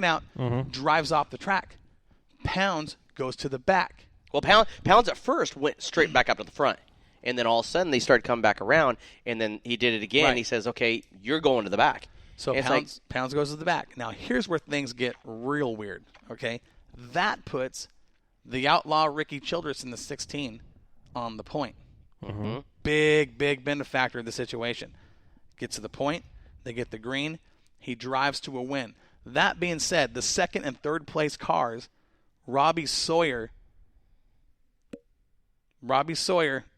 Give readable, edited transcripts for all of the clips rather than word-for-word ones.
out, drives off the track. Pounds goes to the back. Well, Pounds at first went straight back up to the front. And then all of a sudden they started coming back around, and then he did it again. Right. He says, okay, you're going to the back. So Pounds goes to the back. Now, here's where things get real weird, okay? That puts the outlaw Ricky Childress in the 16 on the point. Mm-hmm. Big benefactor of the situation. Gets to the point. They get the green. He drives to a win. That being said, the second and third place cars, Robbie Sawyer,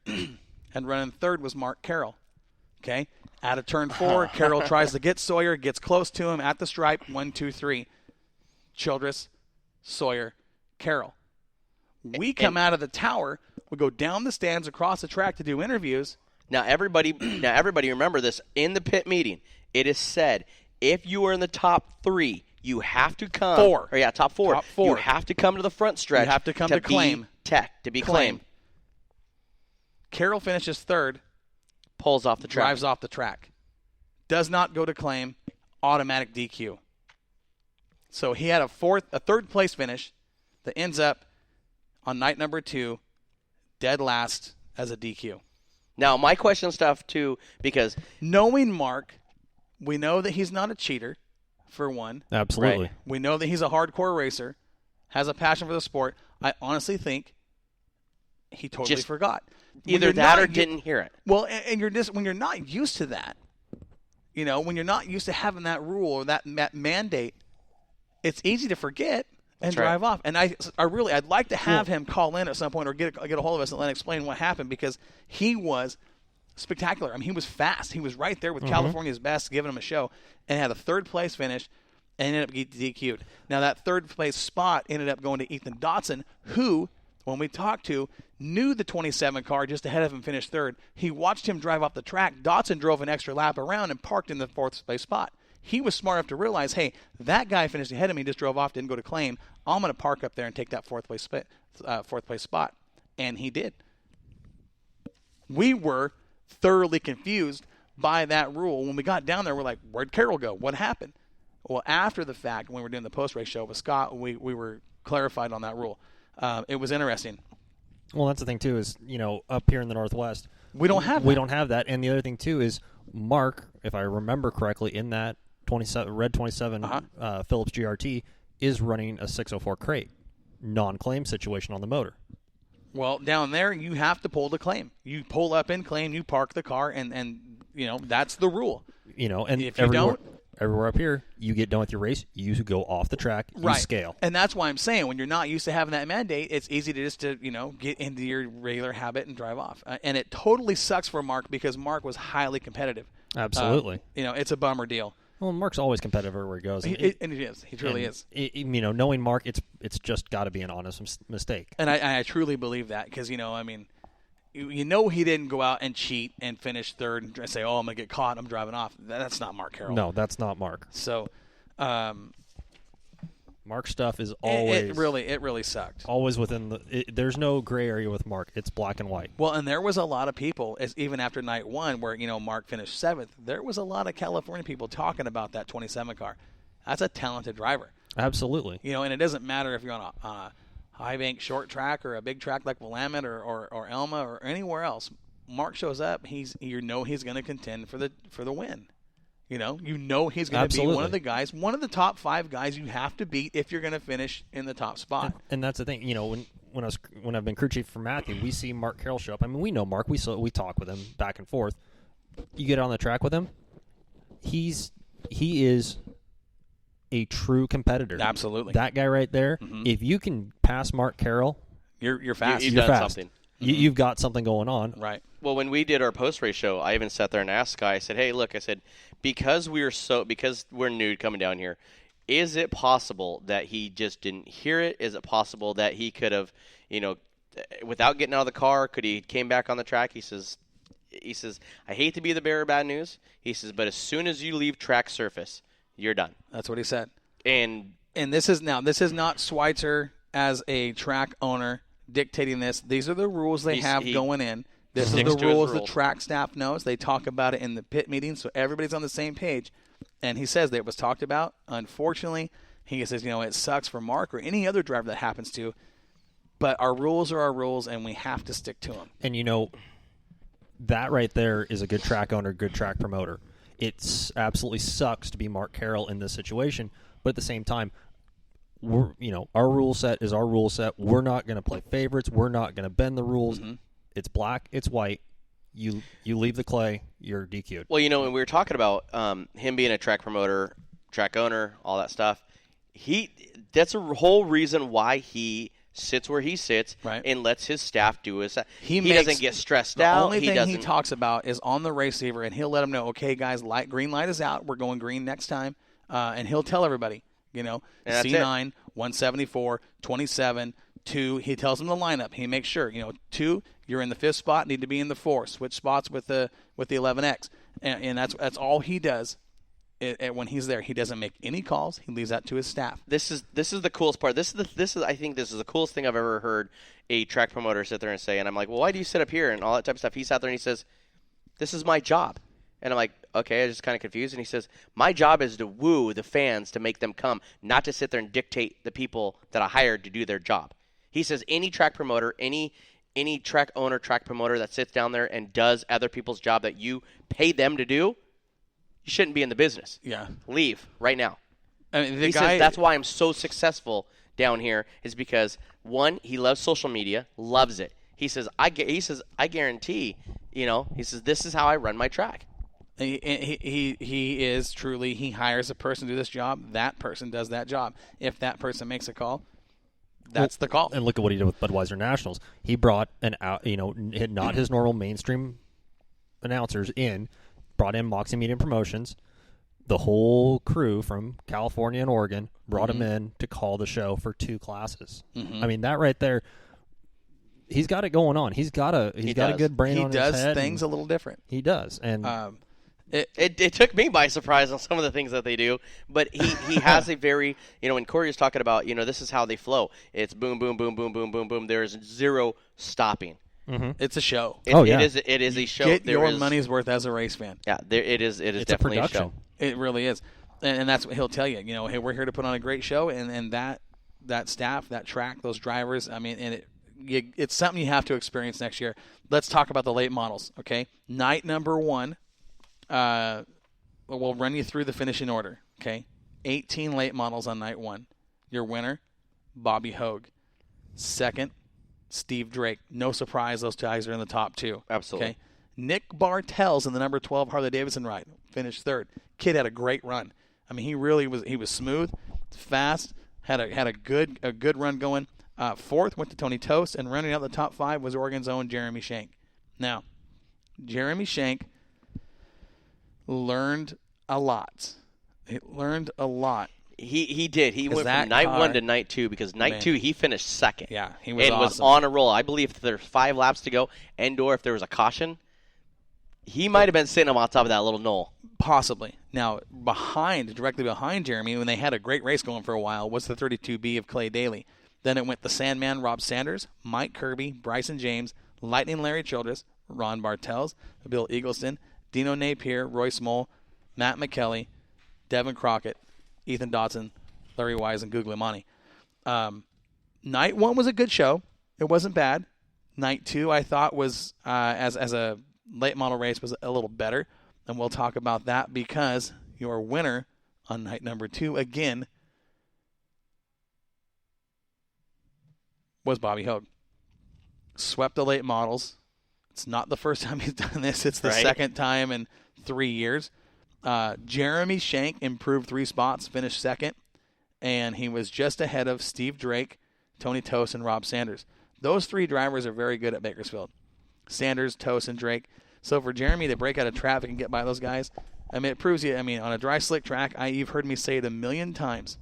and running third was Mark Carroll. Okay? Out of turn 4, Carroll tries to get Sawyer, gets close to him at the stripe. 1, 2, 3. Childress, Sawyer, Carroll. We come out of the tower. We go down the stands across the track to do interviews. Now everybody remember this. In the pit meeting, it is said if you are in the top 3, you have to come. Top four. Top 4. You have to come to the front stretch. You have to come to claim. To be claimed. Carroll finishes third. Pulls off the track. Drives off the track. Does not go to claim. Automatic DQ. So he had a third place finish that ends up on night number 2, dead last as a DQ. Now, my question stuff, too, because knowing Mark, we know that he's not a cheater, for one. Absolutely. Right? We know that he's a hardcore racer, has a passion for the sport. I honestly think he totally forgot. Either that or didn't hear it. Well, and you're just when you're not used to that, when you're not used to having that rule or that mandate, it's easy to forget and drive off. And I'd like to have him call in at some point or get a hold of us and let him explain what happened, because he was spectacular. I mean, he was fast. He was right there with California's best, giving him a show, and had a third place finish and ended up getting DQ'd. Now, that third place spot ended up going to Ethan Dotson, who, when we talked to, knew the 27 car just ahead of him finished third. He watched him drive off the track. Dotson drove an extra lap around and parked in the fourth place spot. He was smart enough to realize, hey, that guy finished ahead of me, just drove off, didn't go to claim. I'm going to park up there and take that fourth place spot. And he did. We were thoroughly confused by that rule. When we got down there, we're like, where'd Carroll go? What happened? Well, after the fact, when we were doing the post-race show with Scott, we were clarified on that rule. It was interesting. Well, that's the thing, too, is, up here in the Northwest, we don't have that. And the other thing, too, is Mark, if I remember correctly, in that red 27 Phillips GRT, is running a 604 crate, non-claim situation on the motor. Well, down there, you have to pull the claim. You pull up in claim, you park the car, and that's the rule. And if you don't, everywhere up here, you get done with your race, you go off the track, you scale. And that's why I'm saying, when you're not used to having that mandate, it's easy to get into your regular habit and drive off. And it totally sucks for Mark, because Mark was highly competitive. Absolutely. It's a bummer deal. Well, Mark's always competitive everywhere he goes. And he is. He truly is. Knowing Mark, it's just got to be an honest mistake. And I truly believe that, because, he didn't go out and cheat and finish third and say, I'm going to get caught, I'm driving off. That's not Mark Carroll. No, that's not Mark. So, Mark's stuff is always... It really sucked. Always within there's no gray area with Mark. It's black and white. Well, and there was a lot of people, even after night 1, where, Mark finished 7th, there was a lot of California people talking about that 27 car. That's a talented driver. Absolutely. And it doesn't matter if you're on a high bank short track or a big track like Willamette or Elma or anywhere else. Mark shows up, he's going to contend for the win. He's going to be one of the guys, one of the top 5 guys you have to beat if you're going to finish in the top spot. And that's the thing. When I've been crew chief for Matthew, we see Mark Carroll show up. I mean, we know Mark. We talk with him back and forth. You get on the track with him, he is a true competitor. Absolutely. That guy right there. Mm-hmm. If you can pass Mark Carroll, you're fast. You've done fast. Something. You've got something going on. Right. Well, when we did our post-race show, I even sat there and asked Sky, I said, hey, look, because we're new coming down here, is it possible that he just didn't hear it? Is it possible that he could have, without getting out of the car, he came back on the track? He says, I hate to be the bearer of bad news. He says, but as soon as you leave track surface, you're done. That's what he said. And this is not Schweitzer as a track owner dictating this. These are the rules they have going in. This is the rules the track staff knows. They talk about it in the pit meeting, so everybody's on the same page. And he says that it was talked about. Unfortunately, He says, it sucks for Mark or any other driver that happens to, but our rules are our rules, and we have to stick to them. And, that right there is a good track owner, good track promoter. It absolutely sucks to be Mark Carroll in this situation, but at the same time, our rule set is our rule set. We're not going to play favorites. We're not going to bend the rules. Mm-hmm. It's black. It's white. You leave the clay, you're DQ'd. Well, when we were talking about him being a track promoter, track owner, all that stuff, that's a whole reason why he sits where he sits, right, and lets his staff do his. He doesn't get stressed out. The only thing he talks about is on the race receiver, and he'll let them know, okay, guys, green light is out. We're going green next time, and he'll tell everybody, C9, 174, 27, 2. He tells them the lineup. He makes sure, 2. You're in the 5th spot, need to be in the 4th. Switch spots with the 11X, and that's all he does. When he's there, he doesn't make any calls. He leaves that to his staff. This is the coolest part. I think this is the coolest thing I've ever heard a track promoter sit there and say. And I'm like, well, why do you sit up here and all that type of stuff? He sat there and he says, "This is my job." And I'm like, okay, I'm just kind of confused. And he says, "My job is to woo the fans, to make them come, not to sit there and dictate the people that I hired to do their job." He says any track promoter, any track owner, track promoter that sits down there and does other people's job that you pay them to do, you shouldn't be in the business. Yeah. Leave right now. I mean, he says that's why I'm so successful down here is because, one, he loves social media, loves it. He says, I guarantee, he says, this is how I run my track. He is truly, he hires a person to do this job. That person does that job. If that person makes a call, that's the call. And look at what he did with Budweiser Nationals. He brought not his normal mainstream announcers in, brought in Moxie Media Promotions, the whole crew from California and Oregon, brought him in to call the show for 2 classes. Mm-hmm. I mean, that right there, he's got it going on. He's got a good brain on his head. He does things a little different. He does. And it took me by surprise on some of the things that they do, but he has a very, when Corey was talking about, this is how they flow. It's boom, boom, boom, boom, boom, boom, boom. There's zero stopping. Mm-hmm. It's a show. It is a show. Get your money's worth as a race fan. Yeah, it is definitely a show. It really is, and that's what he'll tell you. Hey, we're here to put on a great show, and that staff, that track, those drivers. I mean, and it's something you have to experience next year. Let's talk about the late models. Okay, night number 1. We'll run you through the finishing order. Okay, 18 late models on night 1. Your winner, Bobby Hogue. Second, Steve Drake. No surprise, those guys are in the top 2. Absolutely. Okay. Nick Bartels in the number 12 Harley-Davidson ride finished 3rd. Kid had a great run. I mean, he really was. He was smooth, fast, had a good run going. 4th went to Tony Tost, and running out the top 5 was Oregon's own Jeremy Shank. Now, Jeremy Shank learned a lot. He learned a lot. He did. He went from night 1 to night 2 because night 2 he finished 2nd. Yeah, he was awesome. Was on a roll. I believe if there's 5 laps to go, and/or if there was a caution, he might have been sitting on top of that little knoll. Possibly. Now, directly behind Jeremy, when they had a great race going for a while, was the 32B of Clay Daly. Then it went the Sandman, Rob Sanders, Mike Kirby, Bryson James, Lightning Larry Childress, Ron Bartels, Bill Eagleston, Dino Napier, Royce Moll, Matt McKelly, Devin Crockett, Ethan Dodson, Larry Wise, and Guglielmani. Night 1 was a good show. It wasn't bad. Night 2, I thought, was, as a late model race, was a little better. And we'll talk about that because your winner on night number 2, again, was Bobby Hogue. Swept the late models. It's not the first time he's done this. It's the second time in 3 years. Jeremy Shank improved 3 spots, finished 2nd, and he was just ahead of Steve Drake, Tony Tost, and Rob Sanders. Those 3 drivers are very good at Bakersfield. Sanders, Tost, and Drake. So for Jeremy to break out of traffic and get by those guys, I mean, it proves you, on a dry, slick track, you've heard me say it a million times.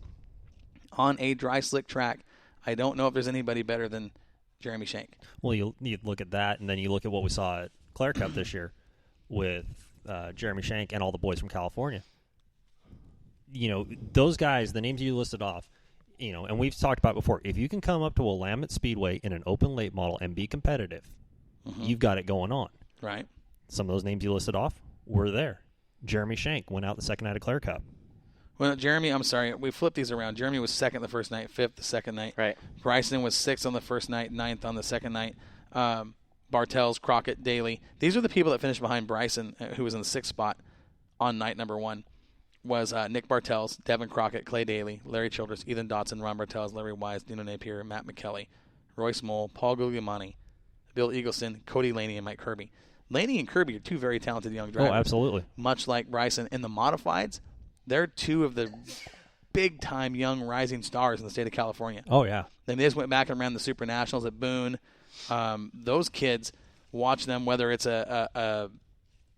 On a dry, slick track, I don't know if there's anybody better than Jeremy Shank. Well, you look at that, and then you look at what we saw at Clare Cup this year with Jeremy Shank and all the boys from California. Those guys, the names you listed off, and we've talked about before, if you can come up to a Willamette Speedway in an open late model and be competitive, you've got it going on. Right. Some of those names you listed off were there. Jeremy Shank went out the second night of Clare Cup. Well, Jeremy, I'm sorry, we flipped these around. Jeremy was second the first night, fifth the second night. Right. Bryson was sixth on the first night, ninth on the second night. Bartels, Crockett, Daly. These are the people that finished behind Bryson, who was in the sixth spot on night number 1. Was Nick Bartels, Devin Crockett, Clay Daly, Larry Childress, Ethan Dotson, Ron Bartels, Larry Wise, Dino Napier, Matt McKelly, Royce Moll, Paul Guglielmani, Bill Eagleson, Cody Laney, and Mike Kirby. Laney and Kirby are 2 very talented young drivers. Oh, absolutely. Much like Bryson. In the modifieds, they're 2 of the big-time young rising stars in the state of California. Oh, yeah. Then they just went back and ran the Super Nationals at Boone. Those kids, watch them, whether it's a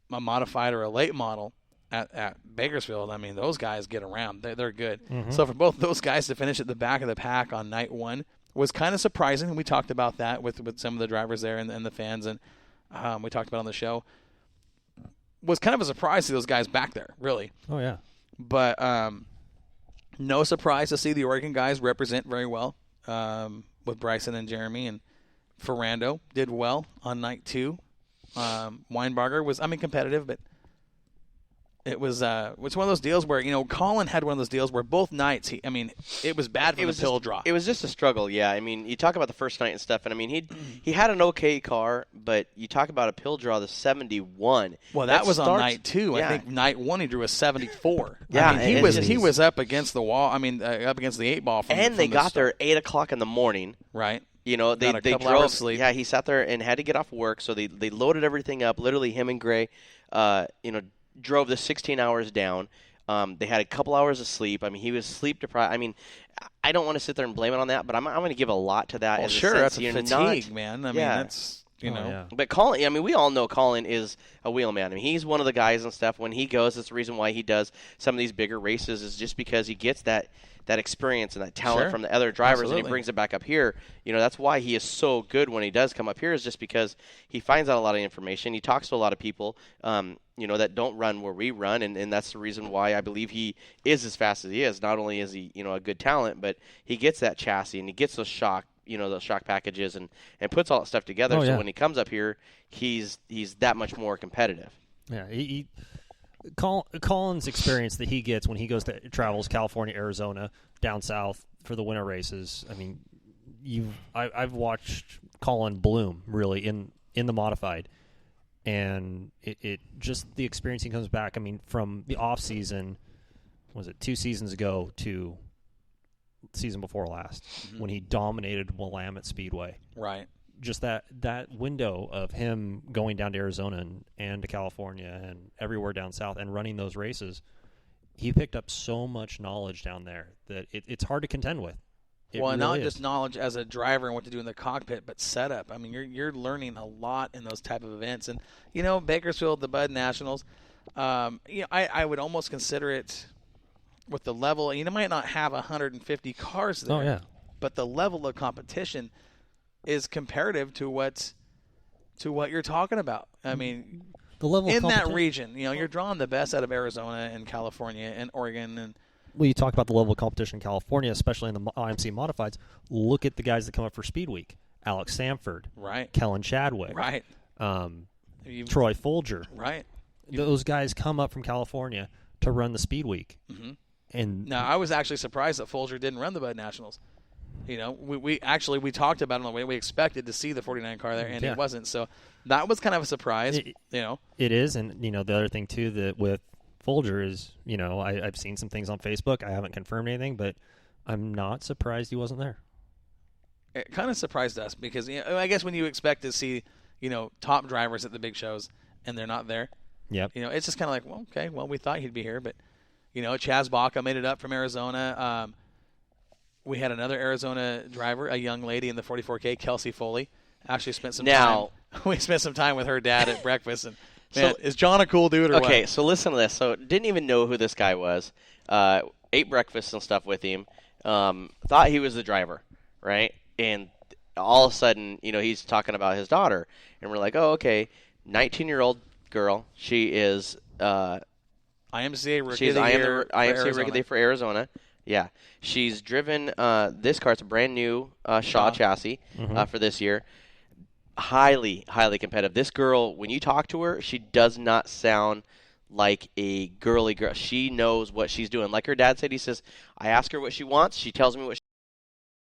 modified or a late model at Bakersfield. I mean, those guys get around. They're good. Mm-hmm. So for both those guys to finish at the back of the pack on night 1 was kind of surprising. We talked about that with some of the drivers there and the fans, and we talked about on the show. Was kind of a surprise to those guys back there, really. Oh, yeah. But no surprise to see the Oregon guys represent very well with Bryson and Jeremy. And Ferrando did well on night 2. Weinbarger was, competitive, but it was one of those deals where, Colin had one of those deals where both nights, it was bad for the pill draw. It was just a struggle, yeah. I mean, you talk about the first night and stuff, and he had an okay car, but you talk about a pill draw, the 71. Well, that was on night 2. Yeah. I think night 1 he drew a 74. Yeah, he was up against the wall. Up against the 8 ball. They got there at 8:00 in the morning. Right. They drove. Sleep. Yeah, he sat there and had to get off work, so they loaded everything up. Literally, him and Gray, drove the 16 hours down. They had a couple hours of sleep. He was sleep deprived. I don't want to sit there and blame it on that, but I'm going to give a lot to that. Well, sure, that's a fatigue, man. That's, Yeah. But Colin, we all know Colin is a wheelman. He's one of the guys and stuff. When he goes, that's the reason why he does some of these bigger races is just because he gets that experience and that talent from the other drivers. Absolutely. And he brings it back up here. That's why he is so good when he does come up here, is just because he finds out a lot of information. He talks to a lot of people, that don't run where we run, and that's the reason why I believe he is as fast as he is. Not only is he, a good talent, but he gets that chassis and he gets those shock packages and puts all that stuff together. So when he comes up here, he's that much more competitive. Yeah, Colin's experience that he gets when he travels California, Arizona, down south for the winter races. I've watched Colin bloom really in the modified, and it just the experience he comes back. From the off season, was it 2 seasons ago to season before last when he dominated Willamette Speedway. Right. Just that window of him going down to Arizona and to California and everywhere down south and running those races, he picked up so much knowledge down there that it's hard to contend with. Not just knowledge as a driver and what to do in the cockpit, but setup. You're learning a lot in those type of events. And, Bakersfield, the Bud Nationals, I would almost consider it with the level. You might not have 150 cars there. Oh, yeah. But the level of competition is comparative to what you're talking about. The level in that region, you're drawing the best out of Arizona and California and Oregon. And you talk about the level of competition in California, especially in the IMC modifieds. Look at the guys that come up for Speed Week: Alex Sanford, right? Kellen Chadwick, right? Troy Folger, right? Those guys come up from California to run the Speed Week. Mm-hmm. And now I was actually surprised that Folger didn't run the Bud Nationals. We talked about it on the way. We expected to see the 49 car there, and it wasn't. So that was kind of a surprise. It is, and the other thing too that with Folger is, I've seen some things on Facebook. I haven't confirmed anything, but I'm not surprised he wasn't there. It kind of surprised us because I guess when you expect to see top drivers at the big shows and they're not there, it's just kind of like, we thought he'd be here, but Chaz Baca made it up from Arizona. We had another Arizona driver, a young lady in the 44K, Kelsey Foley. Actually spent some time. We spent some time with her dad at breakfast. And man, is John a cool dude or what? Okay, so listen to this. So didn't even know who this guy was. Ate breakfast and stuff with him. Thought he was the driver, right? And all of a sudden, he's talking about his daughter. And we're like, oh, okay, 19-year-old girl. She is IMCA Rookie She's of the Year IMCA Rookie of the Year for Arizona. Yeah. She's driven this car. It's a brand new Shaw chassis for this year. Highly, highly competitive. This girl, when you talk to her, she does not sound like a girly girl. She knows what she's doing. Like her dad said, he says, I ask her what she wants. She tells me what